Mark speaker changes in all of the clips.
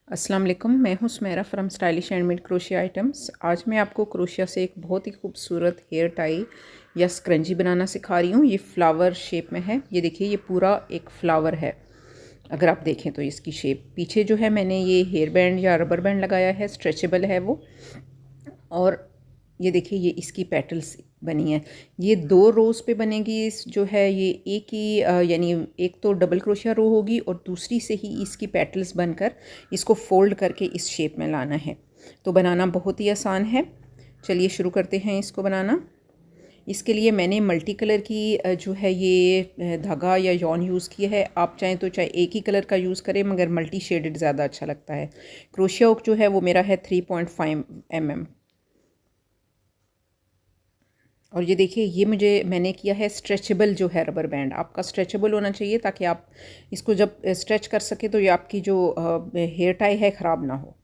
Speaker 1: अस्सलाम वालेकुम, मैं हूँ Sumera from stylish handmade crochet items. आज मैं आपको क्रोशिया से एक बहुत ही खूबसूरत हेयर टाई या स्क्रंजी बनाना सिखा रही हूँ। ये फ्लावर शेप में है। ये देखिए, ये पूरा एक फ्लावर है। अगर आप देखें तो इसकी शेप पीछे जो है, मैंने ये हेयर बैंड या रबर बैंड लगाया है, स्ट्रेचेबल है वो। और ये देखिए, ये इसकी पेटल्स बनी है। ये 2 रोज़ पे बनेगी। इस जो है ये एक ही यानी एक तो डबल क्रोशिया रो होगी और दूसरी से ही इसकी पेटल्स बनकर इसको फोल्ड करके इस शेप में लाना है। तो बनाना बहुत ही आसान है। चलिए शुरू करते हैं इसको बनाना। इसके लिए मैंने मल्टी कलर की जो है ये धागा या यॉन यूज़ किया है। आप चाहें तो चाहे एक ही कलर का यूज़ करें, मगर मल्टी शेडेड ज़्यादा अच्छा लगता है। क्रोशिया हुक जो है वो मेरा है 3.5 mm। और ये देखिए, ये मैंने किया है स्ट्रेचेबल जो है रबर बैंड। आपका स्ट्रेचेबल होना चाहिए ताकि आप इसको जब स्ट्रेच कर सके तो ये आपकी जो हेयर टाई है ख़राब ना हो।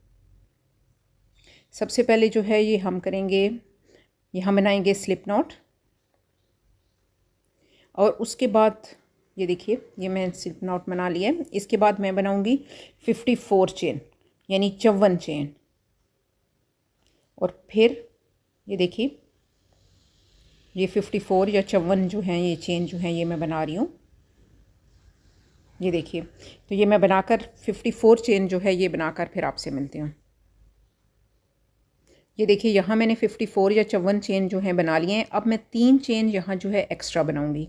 Speaker 1: सबसे पहले जो है ये हम करेंगे, यहाँ बनाएंगे स्लिप नॉट। और उसके बाद ये देखिए, ये मैं स्लिप नॉट बना लिया है। इसके बाद मैं बनाऊंगी 54 चेन, यानी 54 चेन। और फिर ये देखिए, ये 54 या 54 जो हैं ये चेन जो हैं ये मैं बना रही हूँ। ये देखिए, तो ये मैं बनाकर 54 चेन जो है ये बनाकर फिर आपसे मिलती हूँ। ये देखिए, यहाँ मैंने 54 या 54 चेन जो है बना लिए हैं। अब मैं 3 चेन यहाँ जो है एक्स्ट्रा बनाऊँगी।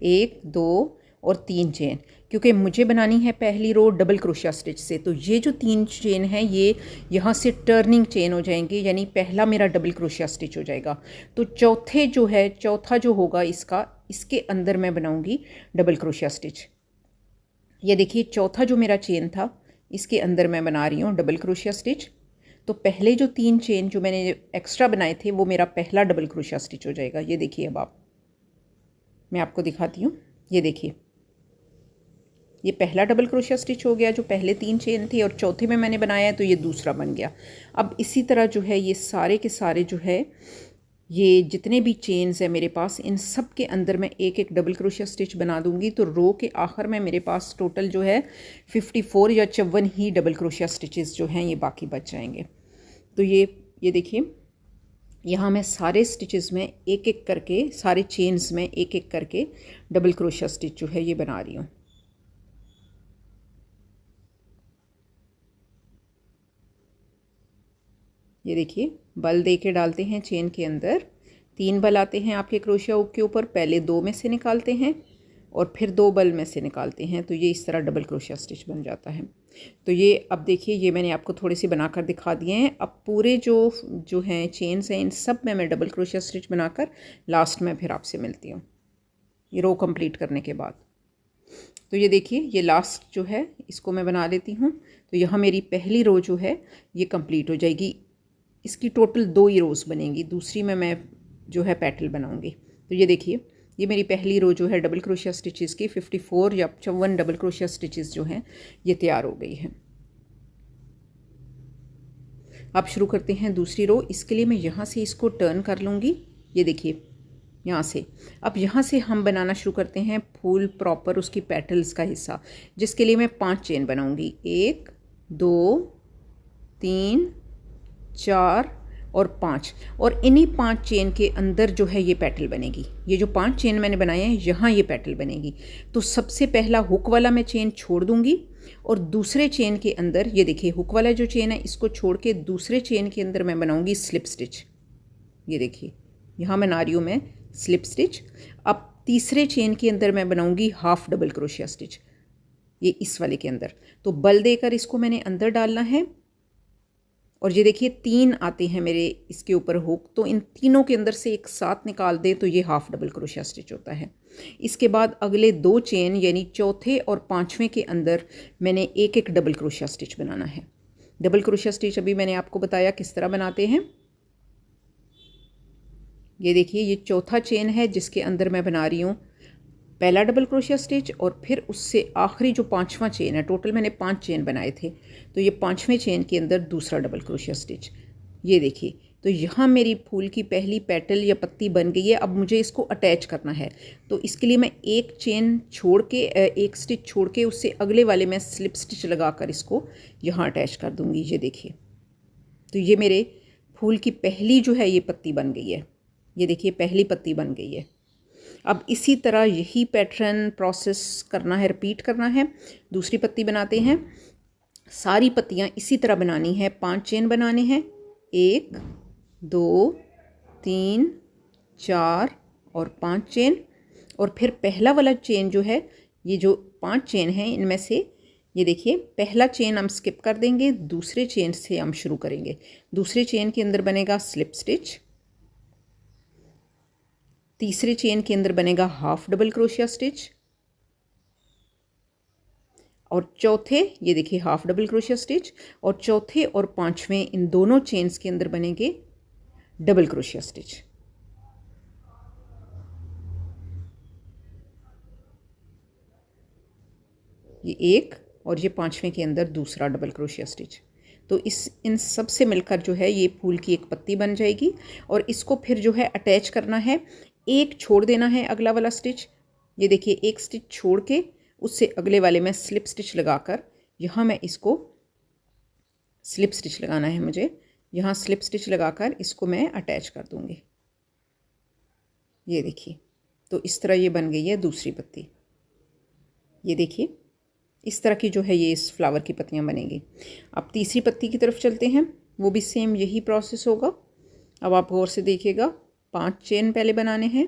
Speaker 1: 1 2 और 3 चेन, क्योंकि मुझे बनानी है पहली रो डबल क्रोशिया स्टिच से। तो ये जो 3 चेन है ये यहाँ से टर्निंग चेन हो जाएंगे, यानी पहला मेरा डबल क्रोशिया स्टिच हो जाएगा। तो चौथा जो होगा इसका, इसके अंदर मैं बनाऊँगी डबल क्रोशिया स्टिच। ये देखिए, चौथा जो मेरा चेन था इसके अंदर मैं बना रही हूँ डबल क्रोशिया स्टिच। तो पहले जो 3 चेन जो मैंने एक्स्ट्रा बनाए थे वो मेरा पहला डबल क्रोशिया स्टिच हो जाएगा। ये देखिए, अब मैं आपको दिखाती हूँ। ये देखिए, ये पहला डबल क्रोशिया स्टिच हो गया जो पहले 3 चेन थे, और चौथे में मैंने बनाया है तो ये दूसरा बन गया। अब इसी तरह जो है ये सारे के सारे जो है ये जितने भी चेन्स हैं मेरे पास, इन सब के अंदर मैं एक एक डबल क्रोशिया स्टिच बना दूंगी। तो रो के आखिर में मेरे पास टोटल जो है 54 या 54 ही डबल क्रोशिया स्टिचेस जो हैं ये बाकी बच जाएंगे। तो ये देखिए, यहाँ मैं सारे स्टिचेस में एक एक करके, सारे चेन्स में एक एक करके डबल क्रोशिया स्टिच जो है ये बना रही हूँ। ये देखिए, बल दे के डालते हैं चेन के अंदर। 3 बल आते हैं आपके क्रोशिया हुक के ऊपर। पहले 2 में से निकालते हैं और फिर 2 बल में से निकालते हैं, तो ये इस तरह डबल क्रोशिया स्टिच बन जाता है। तो ये अब देखिए, ये मैंने आपको थोड़े से बनाकर दिखा दिए हैं। अब पूरे जो हैं चेन्स हैं इन सब में मैं डबल क्रोशिया स्टिच बनाकर लास्ट में फिर आपसे मिलती हूँ, ये रो कंप्लीट करने के बाद। तो ये देखिए, ये लास्ट जो है इसको मैं बना लेती हूँ। तो यहाँ मेरी पहली रो जो है ये कंप्लीट हो जाएगी। इसकी टोटल 2 ही रोज़ बनेंगी, दूसरी में मैं जो है पेटल बनाऊंगी। तो ये देखिए, ये मेरी पहली रो जो है डबल क्रोशिया स्टिचेस की 54 या 54 डबल क्रोशिया स्टिचेस जो हैं ये तैयार हो गई हैं। अब शुरू करते हैं दूसरी रो। इसके लिए मैं यहाँ से इसको टर्न कर लूँगी। ये देखिए, यहाँ से अब यहाँ से हम बनाना शुरू करते हैं फूल प्रॉपर उसकी पेटल्स का हिस्सा, जिसके लिए मैं 5 चेन बनाऊंगी। 1 2 3 4 और 5। और इन्हीं 5 चेन के अंदर जो है ये पेटल बनेगी। ये जो 5 चेन मैंने बनाए हैं यहाँ ये पेटल बनेगी। तो सबसे पहला हुक वाला मैं चेन छोड़ दूंगी और दूसरे चेन के अंदर, ये देखिए, हुक वाला जो चेन है इसको छोड़ के दूसरे चेन के अंदर मैं बनाऊंगी स्लिप स्टिच। ये देखिए, यहाँ बना रही हूँ मैं स्लिप स्टिच। अब तीसरे चेन के अंदर मैं बनाऊंगी हाफ डबल क्रोशिया स्टिच, ये इस वाले के अंदर। तो बल देकर इसको मैंने अंदर डालना है। और ये देखिए, 3 आते हैं मेरे इसके ऊपर हुक, तो इन तीनों के अंदर से एक साथ निकाल दें तो ये हाफ डबल क्रोशिया स्टिच होता है। इसके बाद अगले 2 चेन यानी चौथे और 5वें के अंदर मैंने एक एक डबल क्रोशिया स्टिच बनाना है। डबल क्रोशिया स्टिच अभी मैंने आपको बताया किस तरह बनाते हैं। ये देखिए, ये चौथा चेन है जिसके अंदर मैं बना रही हूँ पहला डबल क्रोशिया स्टिच, और फिर उससे आखिरी जो 5वां चेन है, टोटल मैंने 5 चेन बनाए थे, तो ये 5वें चेन के अंदर दूसरा डबल क्रोशिया स्टिच। ये देखिए, तो यहाँ मेरी फूल की पहली पेटल या पत्ती बन गई है। अब मुझे इसको अटैच करना है, तो इसके लिए मैं एक चेन छोड़ के एक स्टिच छोड़ के उससे अगले वाले में स्लिप स्टिच लगाकर इसको यहाँ अटैच कर दूँगी। ये देखिए, तो ये मेरे फूल की पहली जो है ये पत्ती बन गई है। ये देखिए, पहली पत्ती बन गई है। अब इसी तरह यही पैटर्न प्रोसेस करना है, रिपीट करना है। दूसरी पत्ती बनाते हैं। सारी पत्तियाँ इसी तरह बनानी है। 5 चेन बनाने हैं, 1 2 3 4 और 5 चेन। और फिर पहला वाला चेन जो है, ये जो 5 चेन हैं इनमें से ये देखिए, पहला चेन हम स्किप कर देंगे, दूसरे चेन से हम शुरू करेंगे। दूसरे चेन के अंदर बनेगा स्लिप स्टिच, तीसरे चेन के अंदर बनेगा हाफ डबल क्रोशिया स्टिच, और चौथे ये देखिए हाफ डबल क्रोशिया स्टिच, और चौथे और पांचवें इन दोनों चेन्स के अंदर बनेंगे डबल क्रोशिया स्टिच। ये एक और ये पांचवें के अंदर दूसरा डबल क्रोशिया स्टिच। तो इन सब से मिलकर जो है ये फूल की एक पत्ती बन जाएगी। और इसको फिर जो है अटैच करना है। एक छोड़ देना है अगला वाला स्टिच। ये देखिए, एक स्टिच छोड़ के उससे अगले वाले में स्लिप स्टिच लगाकर यहाँ मैं इसको स्लिप स्टिच लगाना है मुझे। यहाँ स्लिप स्टिच लगाकर इसको मैं अटैच कर दूँगी। ये देखिए, तो इस तरह ये बन गई है दूसरी पत्ती। ये देखिए, इस तरह की जो है ये इस फ्लावर की पत्तियाँ बनेंगी। अब तीसरी पत्ती की तरफ चलते हैं, वो भी सेम यही प्रोसेस होगा। अब आप गौर से देखिएगा, 5 चेन पहले बनाने हैं,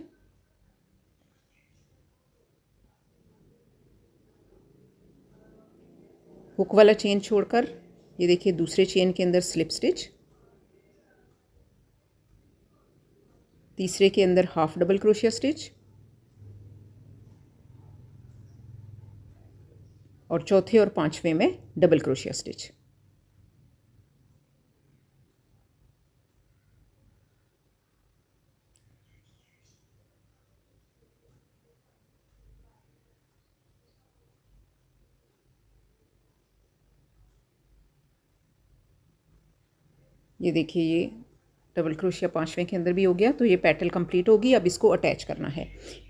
Speaker 1: हुक वाला चेन छोड़कर ये देखिए दूसरे चेन के अंदर स्लिप स्टिच, तीसरे के अंदर हाफ डबल क्रोशिया स्टिच, और चौथे और पांचवें में डबल क्रोशिया स्टिच। ये देखिए, ये डबल क्रोशिया पांचवें के अंदर भी हो गया। तो ये पेटल कंप्लीट होगी। अब इसको अटैच करना है।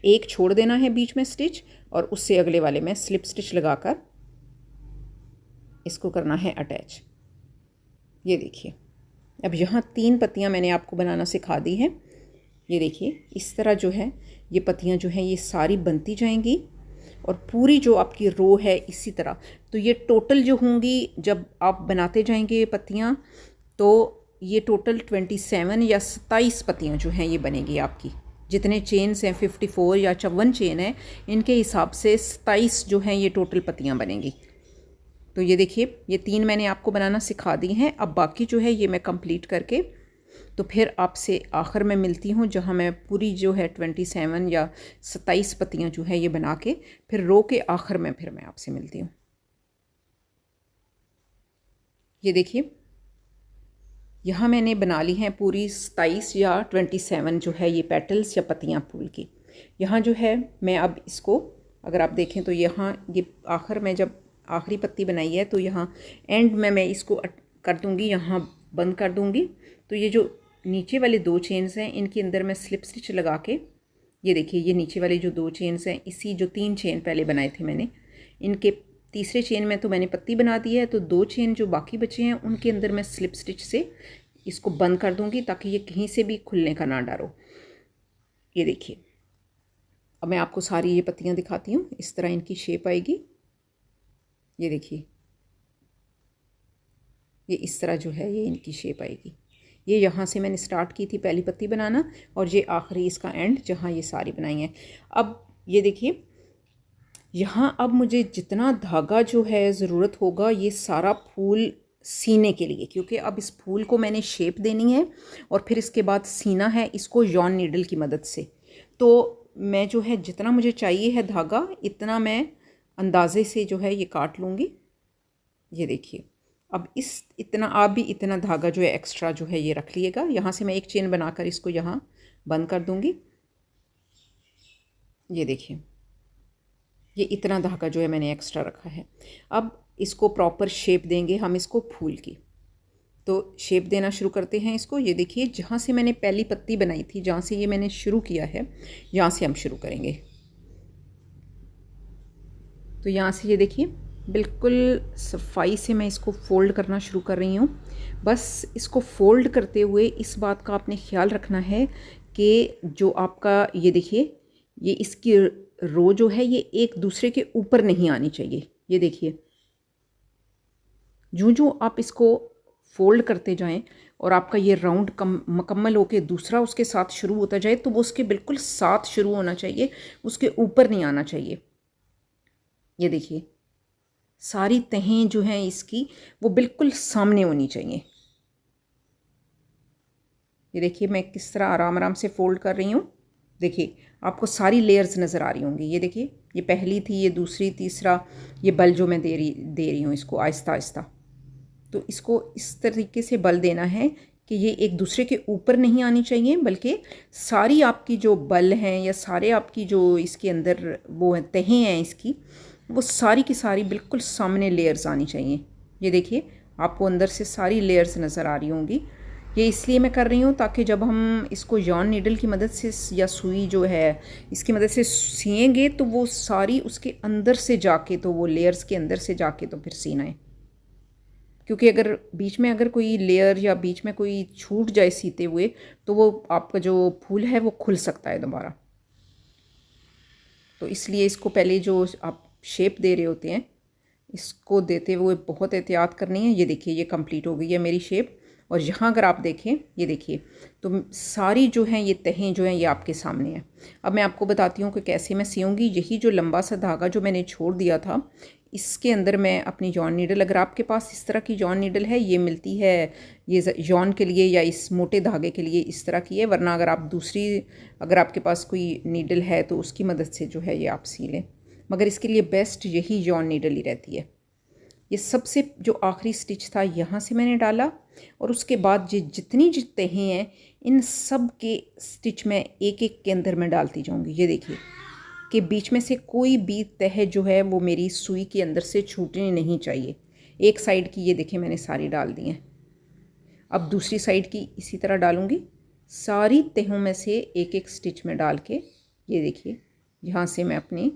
Speaker 1: एक छोड़ देना है बीच में स्टिच, और उससे अगले वाले में स्लिप स्टिच लगाकर इसको करना है अटैच। ये देखिए, अब यहाँ 3 पत्तियाँ मैंने आपको बनाना सिखा दी हैं। ये देखिए, इस तरह जो है ये पत्तियाँ जो हैं ये सारी बनती जाएंगी, और पूरी जो आपकी रो है इसी तरह। तो ये टोटल जो होंगी, जब आप बनाते जाएंगे ये पत्तियाँ, तो ये टोटल 27 या 27 पत्तियाँ जो हैं ये बनेगी आपकी। जितने चेन्स हैं 54 या 54 चेन है, इनके हिसाब से 27 जो हैं ये टोटल पत्तियाँ बनेंगी। तो ये देखिए, ये 3 मैंने आपको बनाना सिखा दी हैं। अब बाकी जो है ये मैं कंप्लीट करके तो फिर आपसे आखिर में मिलती हूँ, जहाँ मैं पूरी जो है 27 या 27 पत्तियाँ जो है ये बना के फिर रो के आखिर में फिर मैं आपसे मिलती हूँ। ये देखिए, यहाँ मैंने बना ली हैं पूरी 27 या 27 जो है ये पेटल्स या पत्तियाँ फूल की। यहाँ जो है मैं अब इसको अगर आप देखें तो यहाँ ये आखिर में जब आखिरी पत्ती बनाई है, तो यहाँ एंड में मैं इसको कर दूँगी, यहाँ बंद कर दूँगी। तो ये जो नीचे वाले 2 चेन्स हैं इनके अंदर मैं स्लिप स्टिच लगा के, ये देखिए, ये नीचे वाले जो 2 चेन्स हैं, इसी जो 3 चेन पहले बनाए थे मैंने, इनके तीसरे चेन में तो मैंने पत्ती बना दी है। तो 2 चेन जो बाकी बचे हैं उनके अंदर मैं स्लिप स्टिच से इसको बंद कर दूंगी, ताकि ये कहीं से भी खुलने का ना डर हो। ये देखिए, अब मैं आपको सारी ये पत्तियां दिखाती हूँ। इस तरह इनकी शेप आएगी। ये देखिए, ये इस तरह जो है ये इनकी शेप आएगी। ये यहाँ से मैंने स्टार्ट की थी पहली पत्ती बनाना, और ये आखिरी इसका एंड जहाँ ये सारी बनाई हैं। अब ये देखिए, यहाँ अब मुझे जितना धागा जो है ज़रूरत होगा ये सारा फूल सीने के लिए, क्योंकि अब इस फूल को मैंने शेप देनी है और फिर इसके बाद सीना है इसको यॉन नीडल की मदद से। तो मैं जो है जितना मुझे चाहिए है धागा, इतना मैं अंदाज़े से जो है ये काट लूँगी। ये देखिए, अब इतना आप भी इतना धागा जो है एक्स्ट्रा जो है ये रख लिएगा। यहाँ से मैं एक चेन बनाकर इसको यहाँ बंद कर दूँगी। ये देखिए, ये इतना धागा जो है मैंने एक्स्ट्रा रखा है। अब इसको प्रॉपर शेप देंगे हम इसको फूल की। तो शेप देना शुरू करते हैं इसको। ये देखिए जहाँ से मैंने पहली पत्ती बनाई थी, जहाँ से ये मैंने शुरू किया है, यहाँ से हम शुरू करेंगे। तो यहाँ से ये देखिए बिल्कुल सफाई से मैं इसको फ़ोल्ड करना शुरू कर रही हूँ। बस इसको फ़ोल्ड करते हुए इस बात का आपने ख्याल रखना है कि जो आपका ये देखिए ये इसकी रो जो है ये एक दूसरे के ऊपर नहीं आनी चाहिए। ये देखिए जो आप इसको फ़ोल्ड करते जाएं और आपका ये राउंड मुकम्मल होके दूसरा उसके साथ शुरू होता जाए, तो वो उसके बिल्कुल साथ शुरू होना चाहिए, उसके ऊपर नहीं आना चाहिए। ये देखिए सारी तहें जो हैं इसकी वो बिल्कुल सामने होनी चाहिए। ये देखिए मैं किस तरह आराम आराम से फ़ोल्ड कर रही हूँ। देखिए आपको सारी लेयर्स नज़र आ रही होंगी। ये देखिए ये पहली थी, ये दूसरी, तीसरा, ये बल जो मैं दे रही हूँ इसको आहिस्ता आहिस्ता। तो इसको इस तरीके से बल देना है कि ये एक दूसरे के ऊपर नहीं आनी चाहिए, बल्कि सारी आपकी जो बल हैं या सारे आपकी जो इसके अंदर वो तहें हैं इसकी, वो सारी की सारी बिल्कुल सामने लेयर्स आनी चाहिए। ये देखिए आपको अंदर से सारी लेयर्स नज़र आ रही होंगी। ये इसलिए मैं कर रही हूँ ताकि जब हम इसको yarn नीडल की मदद से या सुई जो है इसकी मदद से सिएंगे तो वो सारी उसके अंदर से जाके, तो वो लेयर्स के अंदर से जाके तो फिर सीना है। क्योंकि अगर बीच में अगर कोई लेयर या बीच में कोई छूट जाए सीते हुए, तो वो आपका जो फूल है वो खुल सकता है दोबारा। तो इसलिए इसको पहले जो आप शेप दे रहे होते हैं, इसको देते हुए बहुत एहतियात करनी है। ये देखिए ये कंप्लीट हो गई है मेरी शेप। और यहाँ अगर आप देखें, ये देखिए तो सारी जो हैं ये तहें जो हैं ये आपके सामने हैं। अब मैं आपको बताती हूँ कि कैसे मैं सीऊँगी। यही जो लंबा सा धागा जो मैंने छोड़ दिया था, इसके अंदर मैं अपनी yarn नीडल, अगर आपके पास इस तरह की yarn नीडल है, ये मिलती है ये yarn के लिए या इस मोटे धागे के लिए इस तरह की है, वरना अगर आप दूसरी, अगर आपके पास कोई नीडल है तो उसकी मदद से जो है ये आप सी लें, मगर इसके लिए बेस्ट यही yarn नीडल ही रहती है। ये सबसे जो आखिरी स्टिच था यहाँ से मैंने डाला, और उसके बाद जितनी तहें हैं इन सब के स्टिच में एक एक के अंदर मैं डालती जाऊँगी। ये देखिए कि बीच में से कोई भी तह जो है वो मेरी सुई के अंदर से छूटनी नहीं चाहिए। एक साइड की ये देखिए मैंने सारी डाल दी हैं। अब दूसरी साइड की इसी तरह डालूँगी। सारी तहों में से एक एक स्टिच में डाल के ये देखिए यहाँ से मैं अपनी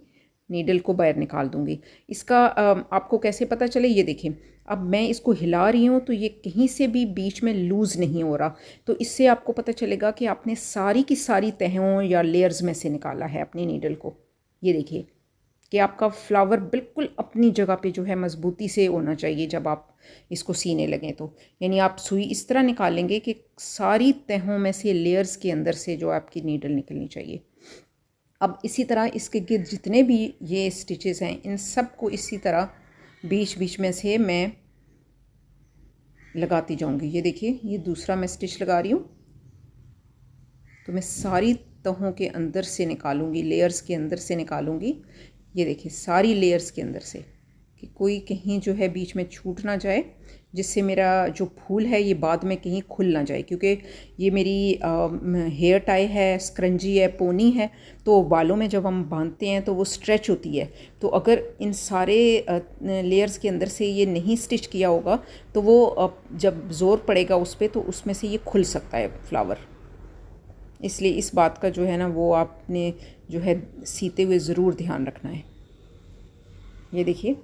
Speaker 1: नीडल को बाहर निकाल दूँगी। इसका आपको कैसे पता चले, ये देखिए अब मैं इसको हिला रही हूँ तो ये कहीं से भी बीच में लूज़ नहीं हो रहा। तो इससे आपको पता चलेगा कि आपने सारी की सारी तहों या लेयर्स में से निकाला है अपनी नीडल को। ये देखिए कि आपका फ्लावर बिल्कुल अपनी जगह पे जो है मज़बूती से होना चाहिए जब आप इसको सीने लगें। तो यानी आप सुई इस तरह निकालेंगे कि सारी तहों में से लेयर्स के अंदर से जो आपकी नीडल निकलनी चाहिए। अब इसी तरह इसके गिर्द जितने भी ये स्टिचेस हैं इन सब को इसी तरह बीच बीच में से मैं लगाती जाऊंगी। ये देखिए ये दूसरा मैं स्टिच लगा रही हूँ, तो मैं सारी तहों के अंदर से निकालूंगी, लेयर्स के अंदर से निकालूंगी। ये देखिए सारी लेयर्स के अंदर से, कि कोई कहीं जो है बीच में छूट ना जाए, जिससे मेरा जो फूल है ये बाद में कहीं खुल ना जाए। क्योंकि ये मेरी हेयर टाई है, स्क्रंजी है, पोनी है, तो बालों में जब हम बांधते हैं तो वो स्ट्रेच होती है। तो अगर इन सारे लेयर्स के अंदर से ये नहीं स्टिच किया होगा तो वो जब ज़ोर पड़ेगा उस पर तो उसमें से ये खुल सकता है फ्लावर। इसलिए इस बात का जो है ना वो आपने जो है सीते हुए ज़रूर ध्यान रखना है। ये देखिए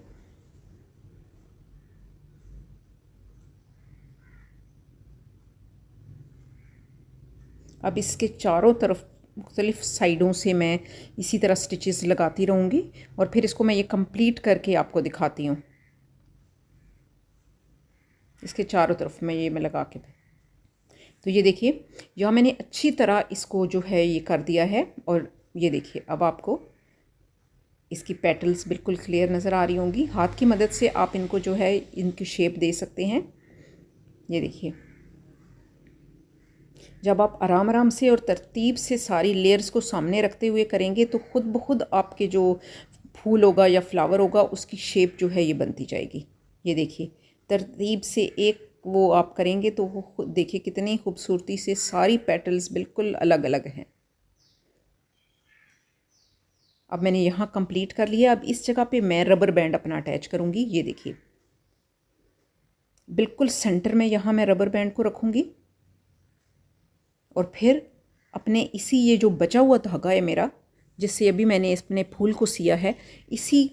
Speaker 1: अब इसके चारों तरफ मुख्तलिफ़ साइडों से मैं इसी तरह स्टिचेस लगाती रहूँगी और फिर इसको मैं ये कंप्लीट करके आपको दिखाती हूँ। इसके चारों तरफ मैं लगा के, तो ये देखिए यहाँ मैंने अच्छी तरह इसको जो है ये कर दिया है। और ये देखिए अब आपको इसकी पेटल्स बिल्कुल क्लियर नज़र आ रही होंगी। हाथ की मदद से आप इनको जो है इनकी शेप दे सकते हैं। ये देखिए जब आप आराम आराम से और तरतीब से सारी लेयर्स को सामने रखते हुए करेंगे तो ख़ुद ब खुद आपके जो फूल होगा या फ्लावर होगा उसकी शेप जो है ये बनती जाएगी। ये देखिए तरतीब से एक वो आप करेंगे तो वो देखिए कितनी खूबसूरती से सारी पेटल्स बिल्कुल अलग अलग हैं। अब मैंने यहाँ कंप्लीट कर लिया। अब इस जगह पे मैं रबर बैंड अपना अटैच करूँगी। ये देखिए बिल्कुल सेंटर में यहाँ मैं रबर बैंड को रखूँगी और फिर अपने इसी ये जो बचा हुआ धागा है मेरा, जिससे अभी मैंने अपने फूल को सिया है, इसी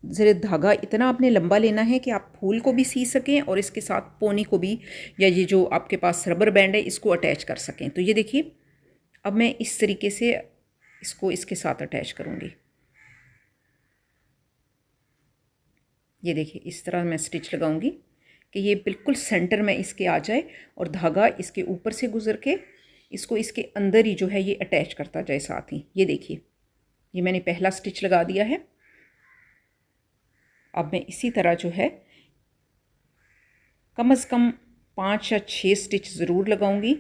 Speaker 1: ज़रा धागा इतना आपने लंबा लेना है कि आप फूल को भी सी सकें और इसके साथ पोनी को भी, या ये जो आपके पास रबर बैंड है इसको अटैच कर सकें। तो ये देखिए, अब मैं इस तरीके से इसको इसके साथ अटैच करूँगी। ये देखिए, इस तरह मैं स्टिच लगाऊंगी कि ये बिल्कुल सेंटर में इसके आ जाए और धागा इसके ऊपर से गुजर के इसको इसके अंदर ही जो है ये अटैच करता जाए साथ ही। ये देखिए, ये मैंने पहला स्टिच लगा दिया है। अब मैं इसी तरह जो है कम से कम 5 या 6 स्टिच ज़रूर लगाऊंगी,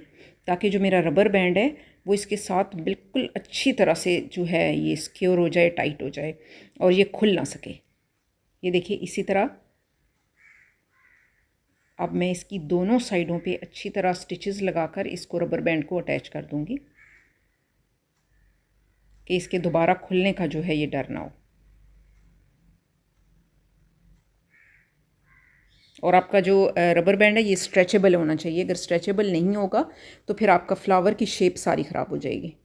Speaker 1: ताकि जो मेरा रबर बैंड है वो इसके साथ बिल्कुल अच्छी तरह से जो है ये सिक्योर हो जाए, टाइट हो जाए और ये खुल ना सके। ये देखिए, इसी तरह अब मैं इसकी दोनों साइडों पे अच्छी तरह स्टिचेस लगाकर इसको रबर बैंड को अटैच कर दूंगी कि इसके दोबारा खुलने का जो है ये डर ना हो। और आपका जो रबर बैंड है ये स्ट्रेचेबल होना चाहिए। अगर स्ट्रेचेबल नहीं होगा तो फिर आपका फ्लावर की शेप सारी ख़राब हो जाएगी।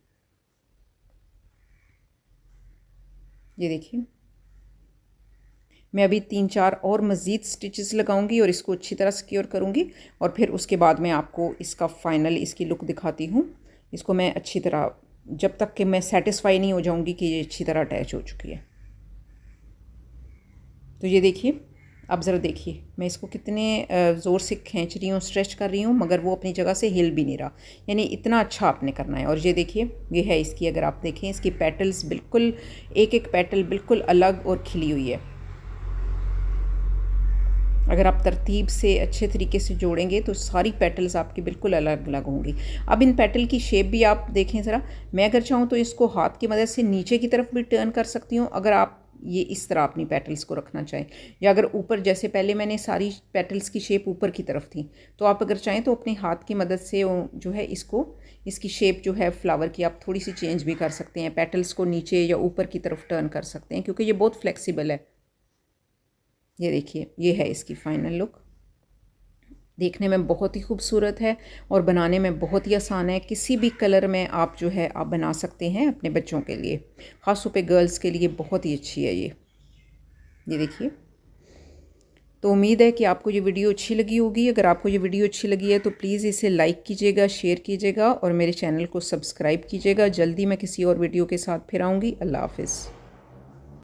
Speaker 1: ये देखिए, मैं अभी 3-4 और मज़ीद स्टिचेस लगाऊंगी और इसको अच्छी तरह सिक्योर करूंगी और फिर उसके बाद मैं आपको इसका फ़ाइनल इसकी लुक दिखाती हूँ। इसको मैं अच्छी तरह, जब तक कि मैं सेटिस्फाई नहीं हो जाऊंगी कि ये अच्छी तरह अटैच हो चुकी है। तो ये देखिए, अब ज़रा देखिए मैं इसको कितने ज़ोर से खींच रही हूँ, स्ट्रेच कर रही हूँ, मगर वो अपनी जगह से हिल भी नहीं रहा। यानी इतना अच्छा आपने करना है। और ये देखिए, ये है इसकी, अगर आप देखें इसकी पेटल्स बिल्कुल एक एक पेटल बिल्कुल अलग और खिली हुई है। अगर आप तरतीब से अच्छे तरीके से जोड़ेंगे तो सारी पेटल्स आपकी बिल्कुल अलग अलग होंगी। अब इन पेटल की शेप भी आप देखें ज़रा। मैं अगर चाहूँ तो इसको हाथ की मदद से नीचे की तरफ भी टर्न कर सकती हूँ, अगर आप ये इस तरह अपनी पेटल्स को रखना चाहें, या अगर ऊपर, जैसे पहले मैंने सारी पेटल्स की शेप ऊपर की तरफ थी, तो आप अगर चाहें तो अपने हाथ की मदद से जो है इसको, इसकी शेप जो है फ्लावर की आप थोड़ी सी चेंज भी कर सकते हैं। पेटल्स को नीचे या ऊपर की तरफ टर्न कर सकते हैं, क्योंकि ये बहुत फ्लेक्सिबल है। ये देखिए, ये है इसकी फ़ाइनल लुक। देखने में बहुत ही खूबसूरत है और बनाने में बहुत ही आसान है। किसी भी कलर में आप जो है आप बना सकते हैं अपने बच्चों के लिए, ख़ास तौर पे गर्ल्स के लिए बहुत ही अच्छी है ये देखिए। तो उम्मीद है कि आपको ये वीडियो अच्छी लगी होगी। अगर आपको ये वीडियो अच्छी लगी है तो प्लीज़ इसे लाइक कीजिएगा, शेयर कीजिएगा और मेरे चैनल को सब्सक्राइब कीजिएगा। जल्दी मैं किसी और वीडियो के साथ फिर आऊँगी। अल्लाह हाफ़िज़।